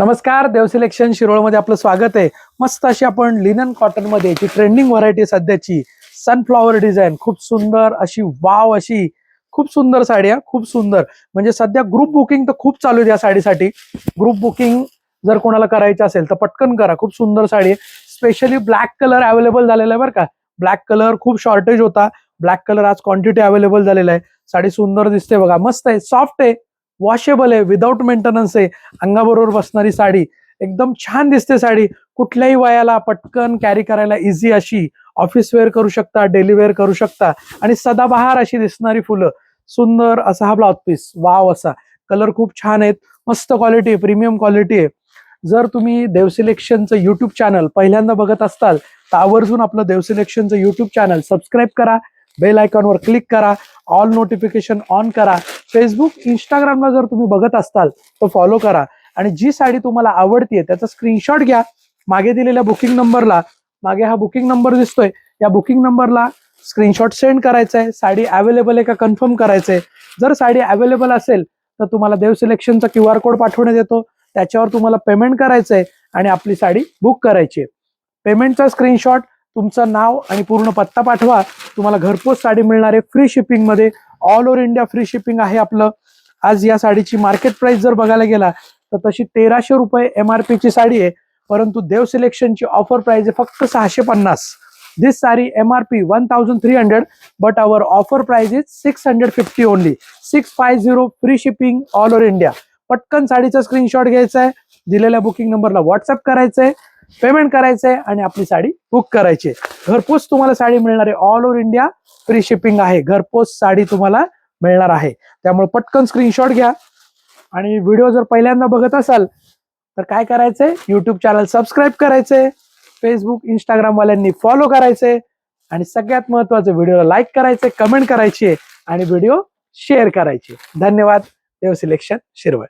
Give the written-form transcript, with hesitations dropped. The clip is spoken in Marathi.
नमस्कार, देव सिलेक्शन शिरोळमध्ये आपलं स्वागत आहे. मस्त अशी आपण लिनन कॉटन मध्ये जी ट्रेंडिंग व्हरायटी सध्याची सनफ्लॉवर डिझाईन, खूप सुंदर अशी वाव अशी खूप सुंदर साडी आहे. खूप सुंदर म्हणजे सध्या ग्रुप बुकिंग तर खूप चालू आहे या साडीसाठी. ग्रुप बुकिंग जर कोणाला करायचं असेल तर पटकन करा. खूप सुंदर साडी आहे. स्पेशली ब्लॅक कलर अवेलेबल झालेला आहे बरं का. ब्लॅक कलर खूप शॉर्टेज होता. ब्लॅक कलर आज क्वांटिटी अवेलेबल झालेला आहे. साडी सुंदर दिसते बघा, मस्त आहे, सॉफ्ट आहे, वॉशेबल आहे, विदाउट मेंटेनन्स आहे. अंगाबरोबर बसणारी साडी, एकदम छान दिसते साडी. कुठल्याही वयाला पटकन कॅरी करायला इझी अशी, ऑफिस वेअर करू शकता, डेली वेअर करू शकता आणि सदाबहार अशी दिसणारी फुलं. सुंदर असा हा ब्लाउज पीस, वाव असा. कलर खूप छान आहेत, मस्त क्वालिटी आहे, प्रीमियम क्वालिटी आहे. जर तुम्ही देव सिलेक्शनचं युट्यूब चॅनल पहिल्यांदा बघत असताल तर आवर्जून आपलं देव सिलेक्शनचं युट्यूब चॅनल सबस्क्राईब करा, बेल आयकॉनवर क्लिक करा, ऑल नोटिफिकेशन ऑन करा. फेसबुक इंस्टाग्रामला जर तुम्ही बघत असताल तर फॉलो करा आणि जी साडी तुम्हाला आवडतीये त्याचा स्क्रीनशॉट घ्या. मागे दिलेल्या बुकिंग नंबरला, मागे हा बुकिंग नंबर दिसतोय, या बुकिंग नंबरला स्क्रीनशॉट सेंड करायचा आहे. साडी अवेलेबल आहे का कन्फर्म करायचंय. जर साडी अवेलेबल असेल तर तुम्हाला देव सिलेक्शनचा QR कोड पाठवण्यात येतो, त्याच्यावर तुम्हाला पेमेंट करायचंय आणि आपली साडी बुक करायची आहे. पेमेंटचा स्क्रीनशॉट, तुमचं नाव आणि पूर्ण पत्ता पाठवा. तुम्हाला घरपोच साडी मिळणार आहे फ्री शिपिंग मध्ये. All over India free shipping आहे आपलं. आज या साडीची मार्केट प्राइस जर बघायला गेला तर तशी 1300 रुपये MRP ची साडी आहे, परंतु देव सिलेक्शनची ऑफर प्राइस आहे फक्त 650. This sari MRP 1300 but our offer price is 650 only. 650 free shipping all over India. पटकन साडीचा स्क्रीनशॉट घ्यायचा आहे, दिलेल्या बुकिंग नंबरला व्हॉट्सअप करायचंय, पेमेंट करायचंय आणि आपली साडी बुक करायची. घरपोच तुम्हाला साडी मिळणार आहे. All over India free shipping आहे. घरपोच साडी तुम्हाला मिळणार आहे. त्यामुळे पटकन स्क्रीनशॉट घ्या आणि व्हिडिओ जर पहिल्यांदा बघत असाल तर काय करायचंय, युट्यूब चॅनल सबस्क्राईब करायचंय, फेसबुक इंस्टाग्राम वाल्यांनी फॉलो करायचंय आणि सगळ्यात महत्वाचं व्हिडिओला लाईक करायचंय, कमेंट करायची आणि व्हिडिओ शेअर करायची. धन्यवाद. देव सिलेक्शन शिरवळ.